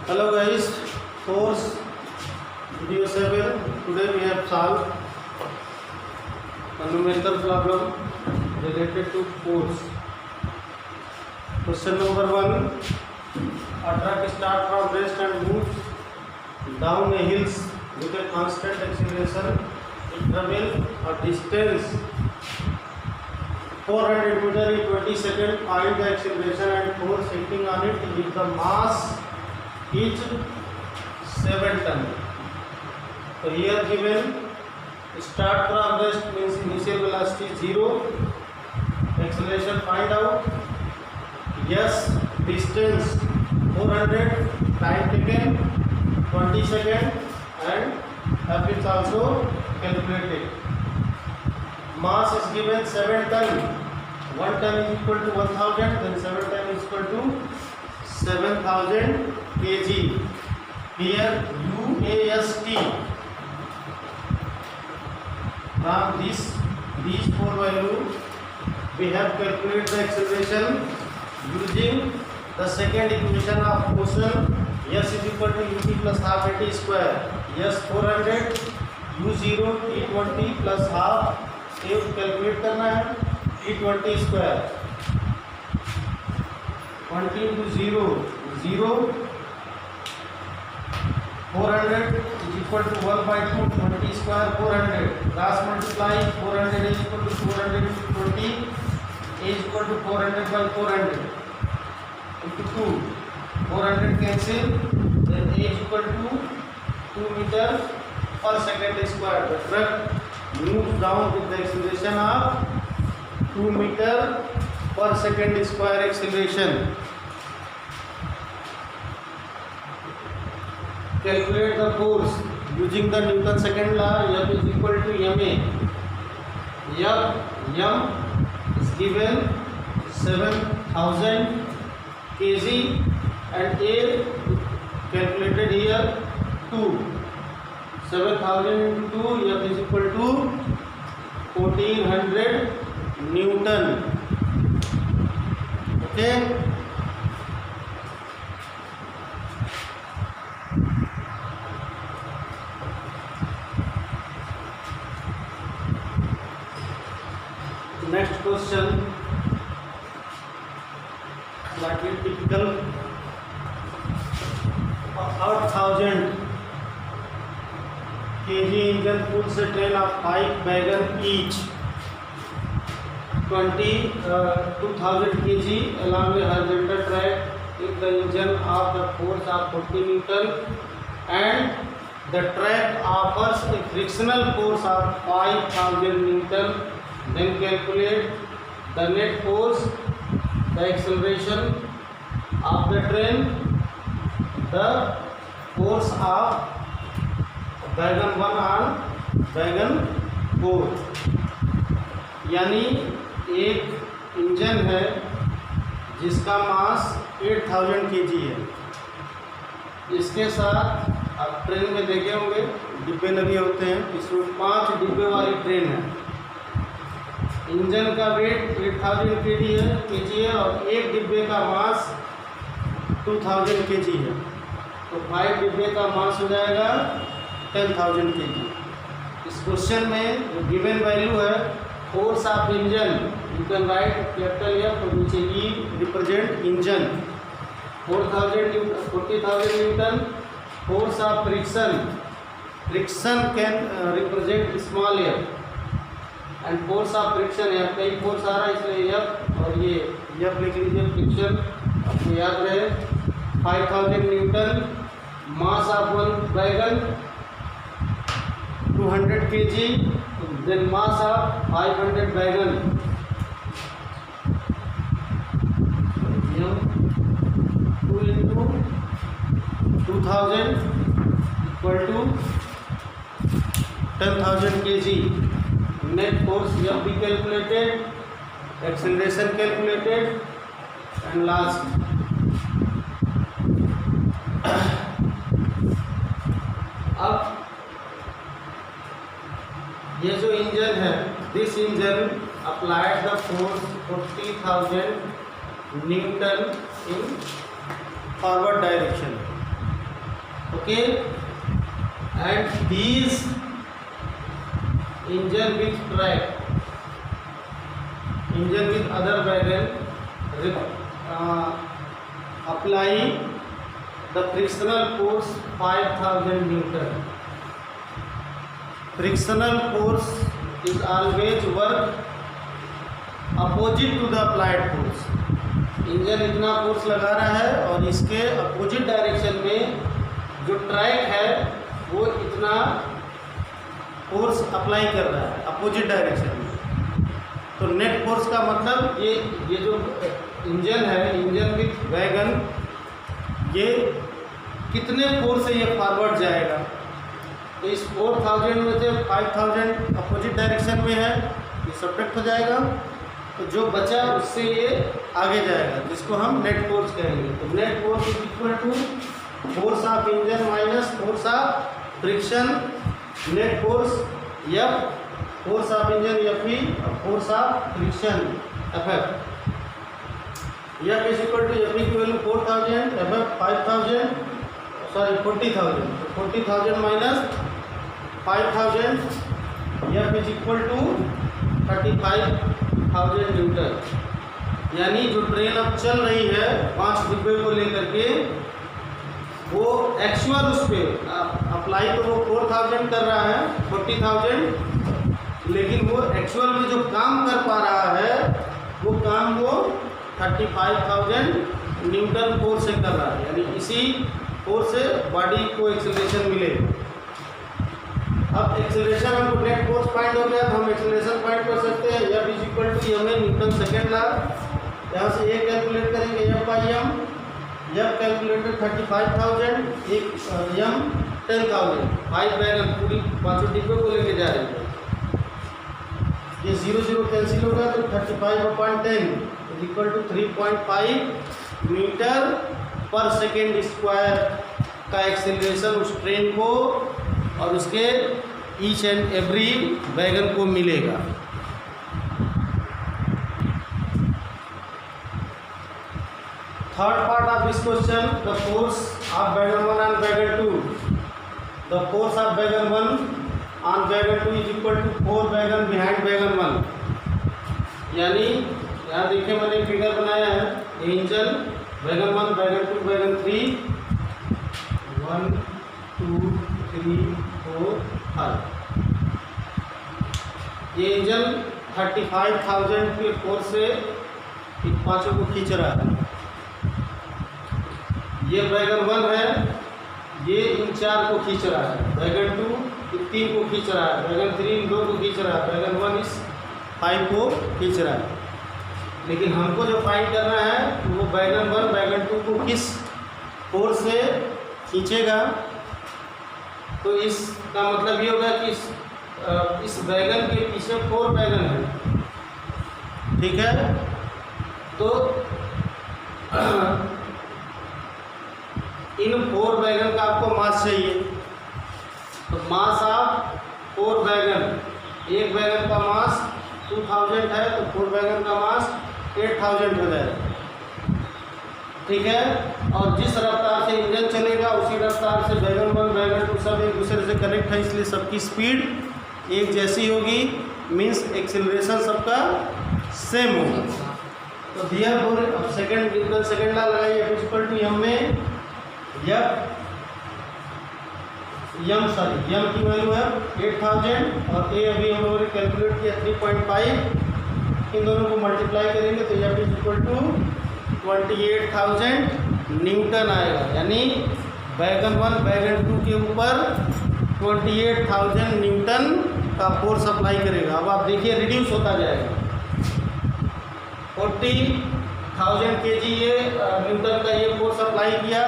Hello guys, force video 7. Today we have solved a numerical problem related to force. Question number 1. A truck starts from rest and moves down a hill with a constant acceleration. It travels a distance 400 meters in 20 seconds. Find the acceleration and force acting on it if the mass is 7 ton. So here given start from rest means initial velocity 0, acceleration find out, yes, distance 400, time taken 20 seconds, and F is also calculated. Mass is given 7 ton. 1 ton is equal to 1000, then 7 ton is equal to 7000 kg. Here UAST. From these four values we have calculated the acceleration using the second equation of motion. S is equal to ut plus half at square. S 400 u0 t20 plus half. ये calculate करना है t20 square 20 into 0 0 400 is equal to 1 by 2 20 square 400 cross multiply 400 is equal to 200 into 20 is equal to 400 by 400 into 2 400 cancel then a is equal to 2 meter per second square. The truck moves down with the acceleration of 2 meter per second square acceleration. Calculate the force using the Newton second law. F is equal to ma. M is given 7000 kg and a calculated here 2. 7000 into 2, F is equal to 1400 Newton. Okay. Next question, slightly typical. 8000 kg engine pulls a train of 5 wagon each 2000 kg along a horizontal track if the engine of the force of 40 Newton and the track offers a frictional force of 5000 Newton. Then calculate the net force, the acceleration of the train, the force of wagon 1 और wagon 4. यानी एक engine है जिसका मास 8000 kg है. इसके साथ आप train में देखे होंगे डिब्बे लगे होते हैं. इसमें 5 डिब्बे वाली ट्रेन है. इंजन का वेट 8000 kg है और एक डिब्बे का मास 2000 kg है. तो 5 डिब्बे का मास हो जाएगा 10,000 kg. इस क्वेश्चन में जो गिवन वैल्यू है force of engine, you can write capital F और नीचे E represent engine. 40,000 Newton. Force of friction can represent small f and force of friction है. कई फोर्स आ रहा है इसलिए F और ये F लिख लीजिए फ्रिक्शन, आपको याद रहे. 5000 Newton. Mass of one wagon 200 kg, then mass of 500 wagon. 2 into 2000 equal to 10,000 kg. Net force will be calculated, acceleration calculated, and last अब ये जो इंजन है, this engine applied the force 40,000 Newton in forward direction. okay, and these engine with track, engine with other wagon apply the frictional force 5000 Newton. Frictional force is always work opposite to the applied force. Engine इतना force लगा रहा है और इसके opposite direction में जो track है वो इतना फोर्स अप्लाई कर रहा है अपोजिट डायरेक्शन में। तो नेट फोर्स का मतलब ये जो इंजन है, इंजन विथ वैगन, ये कितने फोर्स से ये फॉरवर्ड जाएगा। तो इस 4000 में से 5000 अपोजिट डायरेक्शन में है, ये सब्ट्रैक्ट हो जाएगा। तो जो बचा उससे ये आगे जाएगा, जिसको हम नेट फोर्स कहेंगे। तो net force is equal to force of engine minus force of friction, net force F, force of engine F E, force of friction F F. F is equal to F E की value 4000, F F 5000, sorry 40,000। तो 40,000 minus 5000, F is equal to 35,000 newton. यानी जो train अब चल रही है 5 डिब्बे को लेकर के, वो एक्चुअल उस पर अप्लाई तो वो 4000 कर रहा है, 40,000, लेकिन वो एक्चुअल में जो काम कर पा रहा है वो काम वो 35,000 न्यूटन फोर्स से कर रहा है। यानी इसी फोर्स से बॉडी को एक्सेलरेशन मिलेगा। अब एक्सेलरेशन हमको नेट फोर्स फाइंड हो गया, तो हम एक्सेलरेशन फाइंड कर सकते हैं। F is equal to M A newton second law. यहाँ से ए कैलकुलेट करेंगे, F by M, F calculated 35,000, एक एम 10,000। 5 वैगन पूरी 5 डिब्बे को लेके जा रहे हैं। ये 0 0 कैंसिल होगा तो 35/10 इज इक्वल टू 3.5 मीटर पर सेकेंड स्क्वायर का एक्सेलरेशन उस ट्रेन को और उसके ईच एंड एवरी वैगन को मिलेगा। Third part of this question, the force of wagon 1 on wagon 2। The force of wagon 1 on wagon 2 is equal to 4 wagon behind wagon 1। यानी यहाँ देखिए मैंने फिगर बनाया है, इंजन वैगन 1, वैगन 2, वैगन 3, 1 2 3 4 5। ये engine 35,000 के फोर्स से इन 5 को खींच रहा है। ये वैगन 1 है, ये इन 4 को खींच रहा है, वैगन 2 इन 3 को खींच रहा है, वैगन 3 इन 2 को खींच रहा है, वैगन 1 इस 5 को खींच रहा है। लेकिन हमको जो फाइंड करना है वो वैगन 1 वैगन 2 को किस फोर्स से खींचेगा। तो इसका मतलब ये होगा कि इस वैगन के पीछे 4 वैगन है, ठीक है। तो इन 4 वैगन का आपको मास चाहिए। तो मास ऑफ 4 वैगन, एक वैगन का मास 2000 है, तो 4 वैगन का मास 8000 हो जाएगा, ठीक है। और जिस रफ्तार से इंजन चलेगा उसी रफ्तार से वैगन 1 वैगन 2 सब एक दूसरे से कनेक्ट है, इसलिए सबकी स्पीड एक जैसी होगी, मीन्स एक्सेलरेशन सबका सेम होगा। तो देयरफॉर अब सेकंड न्यूटन सेकंड लॉ लगाइए, F इक्वल टू एम में एम की वैल्यू है 8000 और ए अभी हम लोगों ने कैलकुलेट किया 3.5। इन दोनों को मल्टीप्लाई करेंगे तो F is equal to 28,000 newton आएगा। यानी वैगन 1 वैगन 2 के ऊपर 28,000 न्यूटन का फोर्स अप्लाई करेगा। अब आप देखिए रिड्यूस होता जाएगा, 40,000 kg ये न्यूटन का ये फोर्स अप्लाई किया,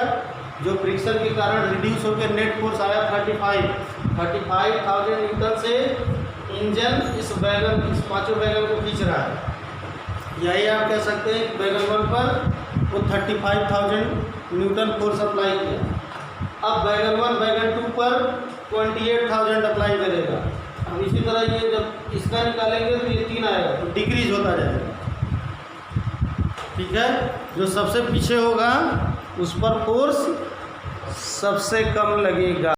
जो फ्रिक्शन के कारण रिड्यूस होकर नेट फोर्स आया 35,000 न्यूटन से इंजन इस 5 वैगन को खींच रहा है। यही आप कह सकते हैं वैगन 1 पर वो 35,000 न्यूटन फोर्स अप्लाई किया। अब वैगन 1 वैगन 2 पर 28,000 अप्लाई करेगा। अब इसी तरह ये जब इसका निकालेंगे तो ये 3 आएगा, तो डिक्रीज होता जाएगा, ठीक है। जो सबसे पीछे होगा उस पर फोर्स सबसे कम लगेगा।